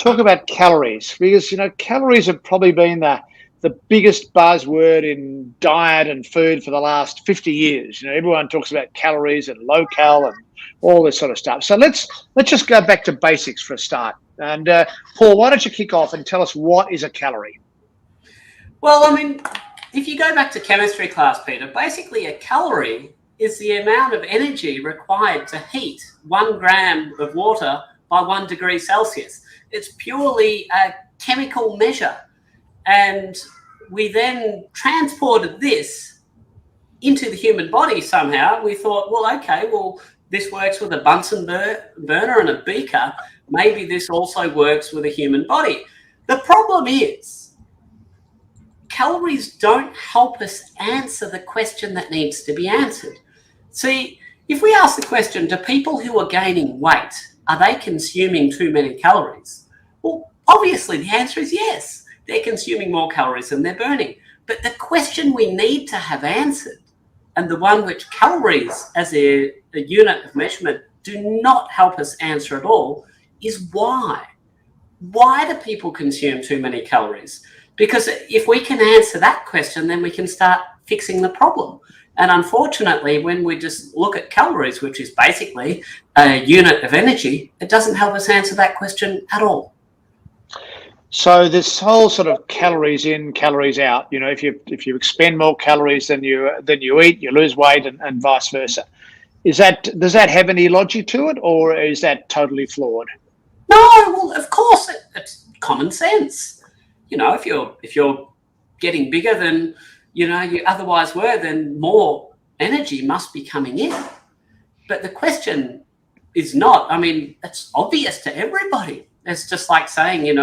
talk about calories because calories have probably been the biggest buzzword in diet and food for the last 50 years. Everyone talks about calories and low cal and all this sort of stuff. So let's just go back to basics for a start. And Paul, why don't you kick off and tell us what is a calorie? Well, I mean, if you go back to chemistry class, Peter, basically a calorie is the amount of energy required to heat 1 gram of water by 1 degree Celsius. It's purely a chemical measure. And we then transported this into the human body somehow. We thought, well, okay, this works with a Bunsen burner and a beaker. Maybe this also works with a human body. The problem is, calories don't help us answer the question that needs to be answered. See, if we ask the question, do people who are gaining weight, are they consuming too many calories? Well, obviously the answer is yes. They're consuming more calories than they're burning. But the question we need to have answered, and the one which calories as a unit of measurement do not help us answer at all, is why. Why do people consume too many calories? Because if we can answer that question, then we can start fixing the problem. And unfortunately, when we just look at calories, which is basically a unit of energy, it doesn't help us answer that question at all. So this whole sort of calories in, calories out, if you expend more calories than you eat, you lose weight, and vice versa. Does that have any logic to it, or is that totally flawed? No, well, of course, it's common sense. If you're getting bigger than you otherwise were, then more energy must be coming in. But the question is not. I mean, it's obvious to everybody. It's just like saying,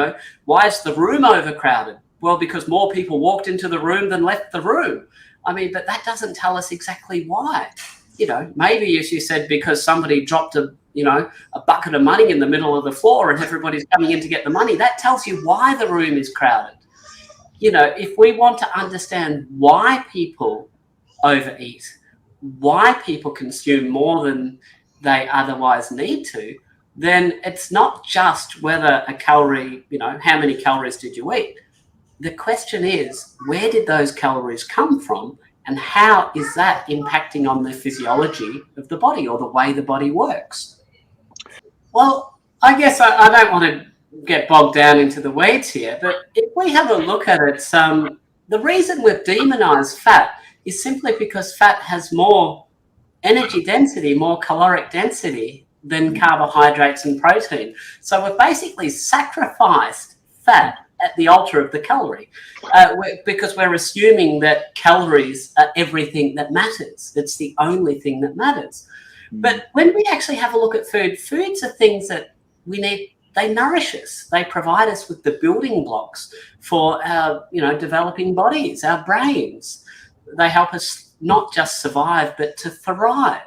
why is the room overcrowded? Well, because more people walked into the room than left the room. I mean, but that doesn't tell us exactly why. Maybe, as you said, because somebody dropped a bucket of money in the middle of the floor and everybody's coming in to get the money. That tells you why the room is crowded. If we want to understand why people overeat, why people consume more than they otherwise need to, then it's not just whether a calorie, how many calories did you eat? The question is, where did those calories come from, and how is that impacting on the physiology of the body or the way the body works? Well, I guess I don't want to get bogged down into the weeds here, but if we have a look at it, the reason we've demonized fat is simply because fat has more energy density, more caloric density than carbohydrates and protein. So we've basically sacrificed fat at the altar of the calorie because we're assuming that calories are everything that matters. It's the only thing that matters. But when we actually have a look at foods are things that we need. They nourish us. They provide us with the building blocks for our, developing bodies, our brains. They help us not just survive, but to thrive.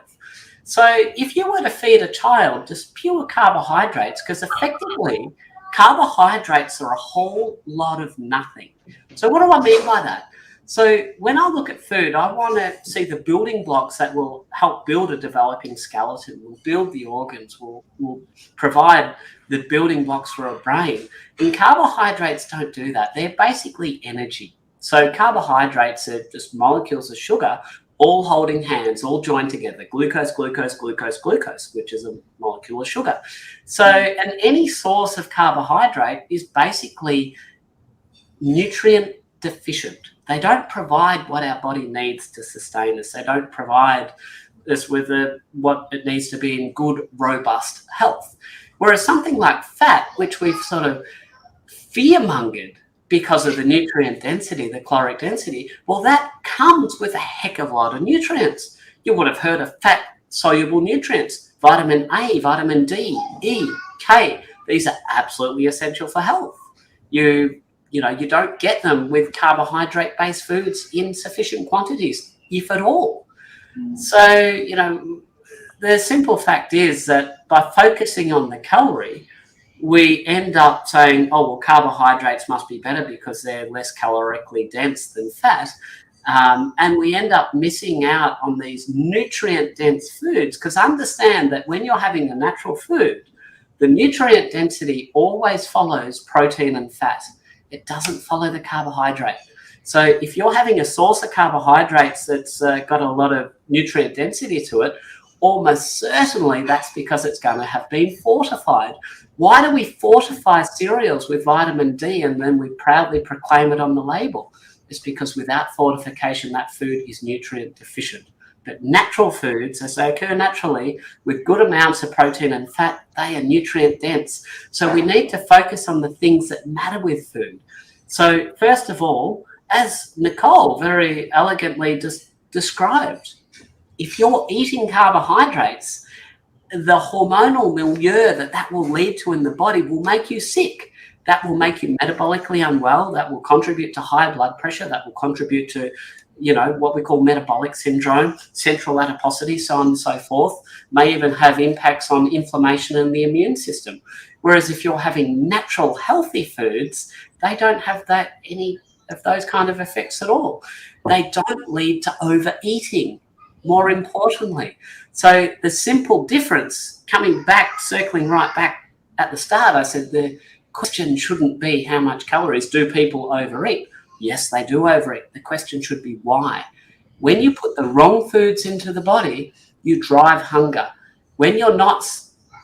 So if you were to feed a child just pure carbohydrates, because effectively carbohydrates are a whole lot of nothing. So what do I mean by that? So when I look at food, I want to see the building blocks that will help build a developing skeleton, will build the organs, will provide the building blocks for a brain. And carbohydrates don't do that. They're basically energy. So carbohydrates are just molecules of sugar all holding hands, all joined together, glucose, glucose, glucose, glucose, which is a molecule of sugar. So, and any source of carbohydrate is basically nutrient deficient. They don't provide what our body needs to sustain us. They don't provide us with what it needs to be in good, robust health. Whereas something like fat, which we've sort of fear-mongered because of the nutrient density, the caloric density, well, that comes with a heck of a lot of nutrients. You would have heard of fat-soluble nutrients, vitamin A, vitamin D, E, K. These are absolutely essential for health. You don't get them with carbohydrate-based foods in sufficient quantities, if at all. So, the simple fact is that by focusing on the calorie, we end up saying, oh, well, carbohydrates must be better because they're less calorically dense than fat. And we end up missing out on these nutrient-dense foods, because understand that when you're having a natural food, the nutrient density always follows protein and fat. It doesn't follow the carbohydrate. So if you're having a source of carbohydrates that's got a lot of nutrient density to it, almost certainly that's because it's going to have been fortified. Why do we fortify cereals with vitamin D and then we proudly proclaim it on the label? It's because without fortification, that food is nutrient deficient. But natural foods, as they occur naturally, with good amounts of protein and fat, they are nutrient dense. So we need to focus on the things that matter with food. So first of all, as Nicole very elegantly described, if you're eating carbohydrates, the hormonal milieu that will lead to in the body will make you sick. That will make you metabolically unwell. That will contribute to high blood pressure. That will contribute to, what we call metabolic syndrome, central adiposity, so on and so forth. May even have impacts on inflammation in the immune system. Whereas if you're having natural, healthy foods, they don't have any of those kind of effects at all. They don't lead to overeating, more importantly. So the simple difference, circling right back at the start, I said the question shouldn't be how much calories do people overeat. Yes, they do overeat. The question should be why. When you put the wrong foods into the body, you drive hunger. When you're not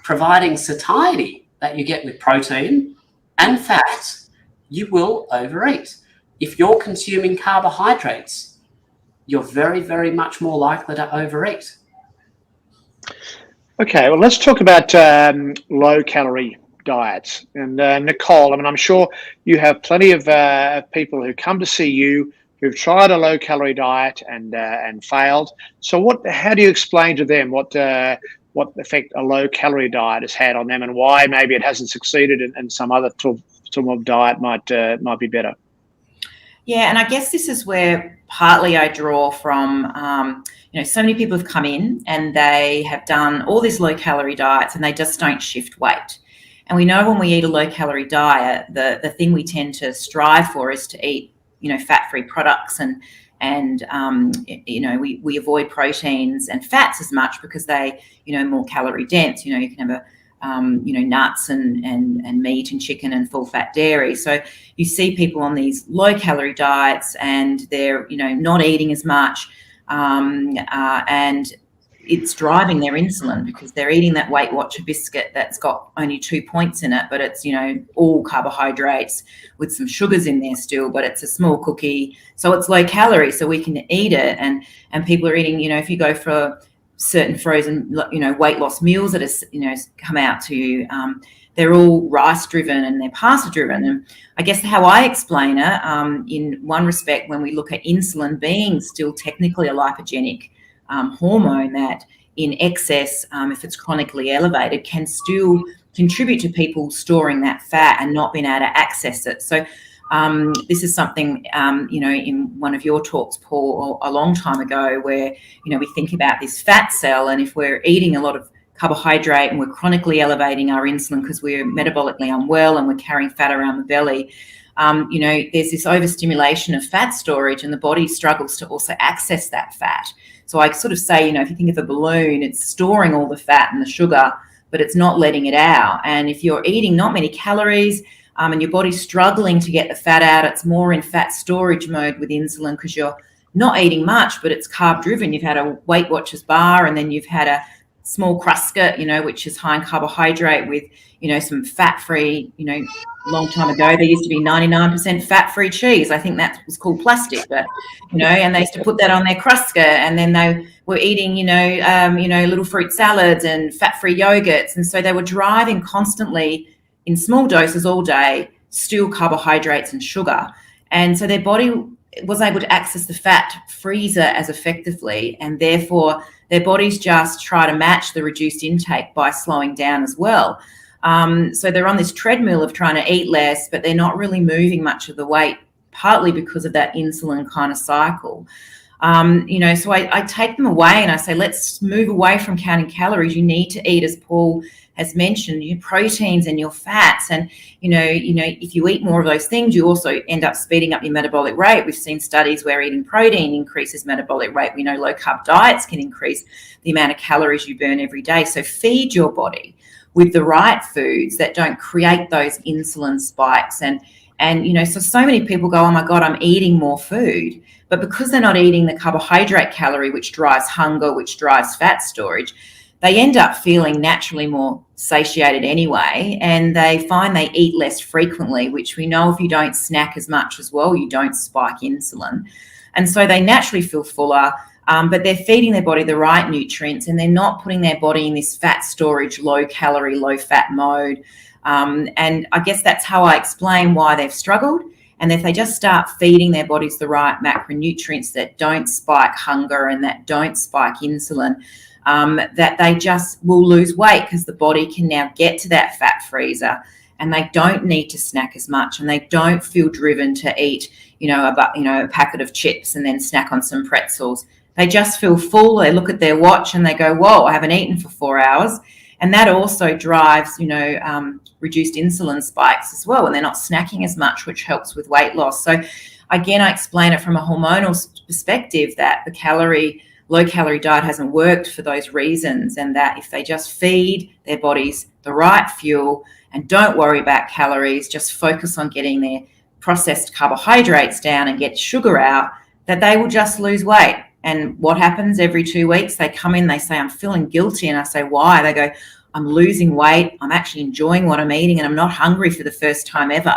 providing satiety that you get with protein and fat, you will overeat. If you're consuming carbohydrates, you're very, very much more likely to overeat. Okay, well, let's talk about low-calorie diets. And Nicole, I'm sure you have plenty of people who come to see you who've tried a low-calorie diet and failed. So how do you explain to them what effect a low-calorie diet has had on them, and why maybe it hasn't succeeded and some other form of diet might be better? Yeah, and I guess this is where partly I draw from, so many people have come in and they have done all these low-calorie diets and they just don't shift weight. And we know when we eat a low-calorie diet, the thing we tend to strive for is to eat, fat-free products and we avoid proteins and fats as much because they, more calorie dense. You can have nuts and meat and chicken and full fat dairy. So you see people on these low calorie diets and they're, not eating as much. And it's driving their insulin because they're eating that Weight Watcher biscuit that's got only 2 points in it, but it's, all carbohydrates with some sugars in there still, but it's a small cookie. So it's low calorie, so we can eat it. And people are eating, if you go for certain frozen, weight loss meals that are, come out to you, they're all rice driven and they're pasta driven. And I guess how I explain it, in one respect, when we look at insulin being still technically a lipogenic hormone that in excess, if it's chronically elevated, can still contribute to people storing that fat and not being able to access it. So this is something, in one of your talks, Paul, a long time ago, where, we think about this fat cell, and if we're eating a lot of carbohydrate and we're chronically elevating our insulin because we're metabolically unwell and we're carrying fat around the belly, there's this overstimulation of fat storage and the body struggles to also access that fat. So I sort of say, if you think of a balloon, it's storing all the fat and the sugar, but it's not letting it out. And if you're eating not many calories, and your body's struggling to get the fat out, it's more in fat storage mode with insulin because you're not eating much, but it's carb driven. You've had a Weight Watchers bar and then you've had a small crusket, which is high in carbohydrate with, some fat-free, long time ago, there used to be 99% fat-free cheese. I think that was called plastic, but, and they used to put that on their crusket, and then they were eating, little fruit salads and fat-free yogurts. And so they were driving constantly in small doses all day, still carbohydrates and sugar. And so their body was able to access the fat freezer as effectively, and therefore their bodies just try to match the reduced intake by slowing down as well. So they're on this treadmill of trying to eat less, but they're not really moving much of the weight, partly because of that insulin kind of cycle. So I take them away and I say, let's move away from counting calories. You need to eat, as Paul has mentioned, your proteins and your fats. And, if you eat more of those things, you also end up speeding up your metabolic rate. We've seen studies where eating protein increases metabolic rate. We know low carb diets can increase the amount of calories you burn every day. So feed your body with the right foods that don't create those insulin spikes. And you know, so many people go, oh my God, I'm eating more food. But because they're not eating the carbohydrate calorie, which drives hunger, which drives fat storage, they end up feeling naturally more satiated anyway, and they find they eat less frequently, which we know if you don't snack as much as well, you don't spike insulin. And so they naturally feel fuller, but they're feeding their body the right nutrients, and they're not putting their body in this fat storage, low calorie, low fat mode. And I guess that's how I explain why they've struggled. And if they just start feeding their bodies the right macronutrients that don't spike hunger and that don't spike insulin, that they just will lose weight, because the body can now get to that fat freezer and they don't need to snack as much, and they don't feel driven to eat, a packet of chips and then snack on some pretzels. They just feel full. They look at their watch and they go, whoa, I haven't eaten for 4 hours. And that also drives, reduced insulin spikes as well. And they're not snacking as much, which helps with weight loss. So again, I explain it from a hormonal perspective that the low-calorie diet hasn't worked for those reasons, and that if they just feed their bodies the right fuel and don't worry about calories, just focus on getting their processed carbohydrates down and get sugar out, that they will just lose weight. And what happens every 2 weeks? They come in, they say, I'm feeling guilty. And I say, why? They go, I'm losing weight. I'm actually enjoying what I'm eating and I'm not hungry for the first time ever.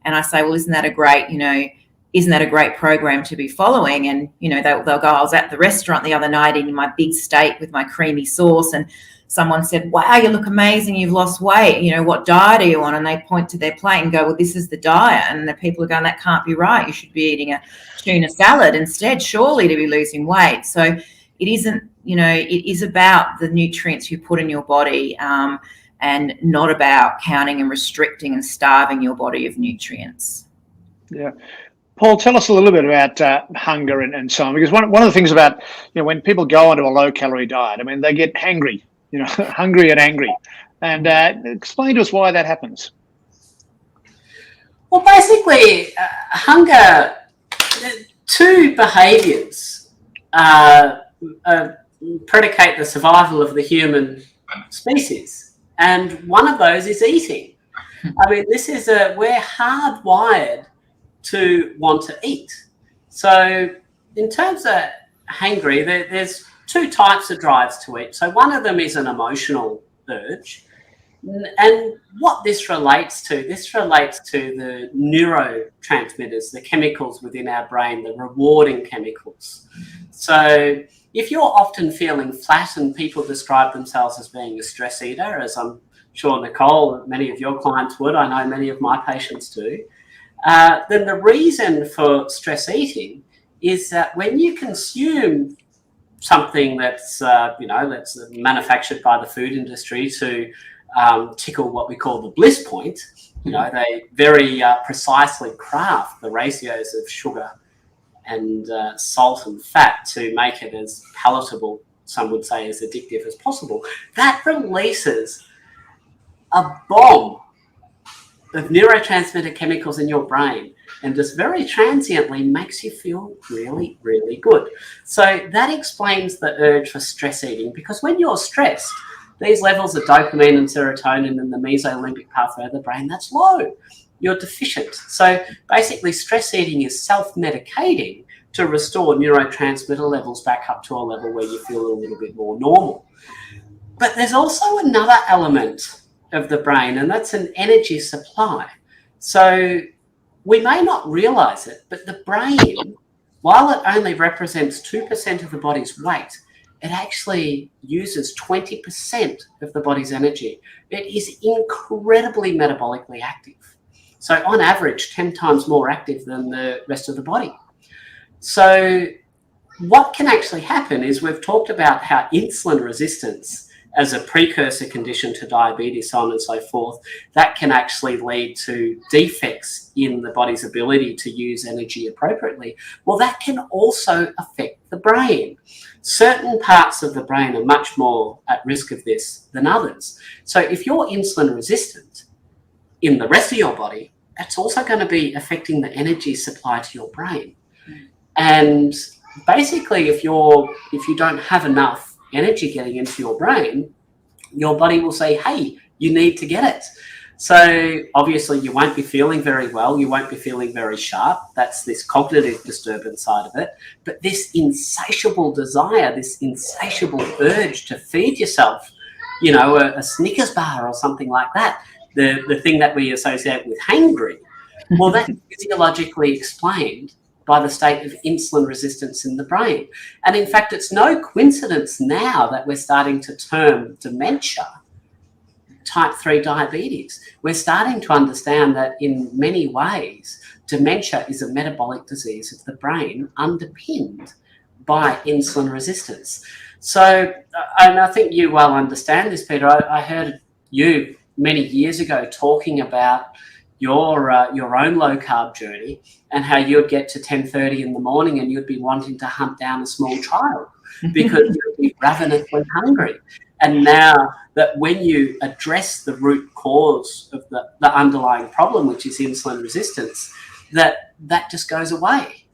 And I say, well, isn't that a great program to be following? And, they'll go, I was at the restaurant the other night eating my big steak with my creamy sauce, and someone said, wow, you look amazing. You've lost weight. What diet are you on? And they point to their plate and go, well, this is the diet. And the people are going, that can't be right. You should be eating a tuna salad instead, surely, to be losing weight. So it isn't, it is about the nutrients you put in your body, and not about counting and restricting and starving your body of nutrients. Yeah. Paul, tell us a little bit about hunger and so on, because one of the things about, when people go onto a low-calorie diet, they get hangry, hungry and angry. And explain to us why that happens. Well, basically, hunger, two behaviours predicate the survival of the human species. And one of those is eating. This is we're hardwired to want to eat. So in terms of hangry, there's two types of drives to eat. So one of them is an emotional urge. And what this relates to the neurotransmitters, the chemicals within our brain, the rewarding chemicals. So if you're often feeling flat, and people describe themselves as being a stress eater, as I'm sure, Nicole, many of your clients would, I know many of my patients do, then the reason for stress eating is that when you consume something that's, that's manufactured by the food industry to tickle what we call the bliss point, they very precisely craft the ratios of sugar and salt and fat to make it as palatable, some would say as addictive as possible. That releases a bomb of neurotransmitter chemicals in your brain, and just very transiently makes you feel really, really good. So that explains the urge for stress eating, because when you're stressed, these levels of dopamine and serotonin in the mesolimbic pathway of the brain, that's low. You're deficient. So basically, stress eating is self-medicating to restore neurotransmitter levels back up to a level where you feel a little bit more normal. But there's also another element of the brain, and that's an energy supply. So we may not realize it, but the brain, while it only represents 2% of the body's weight, it actually uses 20% of the body's energy. It is incredibly metabolically active. So on average, 10 times more active than the rest of the body. So what can actually happen is, we've talked about how insulin resistance as a precursor condition to diabetes, so on and so forth, that can actually lead to defects in the body's ability to use energy appropriately. Well, that can also affect the brain. Certain parts of the brain are much more at risk of this than others. So if you're insulin resistant in the rest of your body, that's also going to be affecting the energy supply to your brain. And basically, if you don't have enough energy getting into your brain, your body will say, hey, you need to get it. So obviously you won't be feeling very well, you won't be feeling very sharp. That's this cognitive disturbance side of it. But this insatiable desire, this insatiable urge to feed yourself, you know, a Snickers bar or something like that, the thing that we associate with hangry, well, that's physiologically explained by the state of insulin resistance in the brain. And in fact, it's no coincidence now that we're starting to term dementia type 3 diabetes. We're starting to understand that in many ways, dementia is a metabolic disease of the brain underpinned by insulin resistance. So, and I think you well understand this, Peter. I heard you many years ago talking about your own low carb journey and how you'd get to 10:30 in the morning and you'd be wanting to hunt down a small child because you'd be ravenously hungry. And now that when you address the root cause of the underlying problem, which is insulin resistance, that just goes away.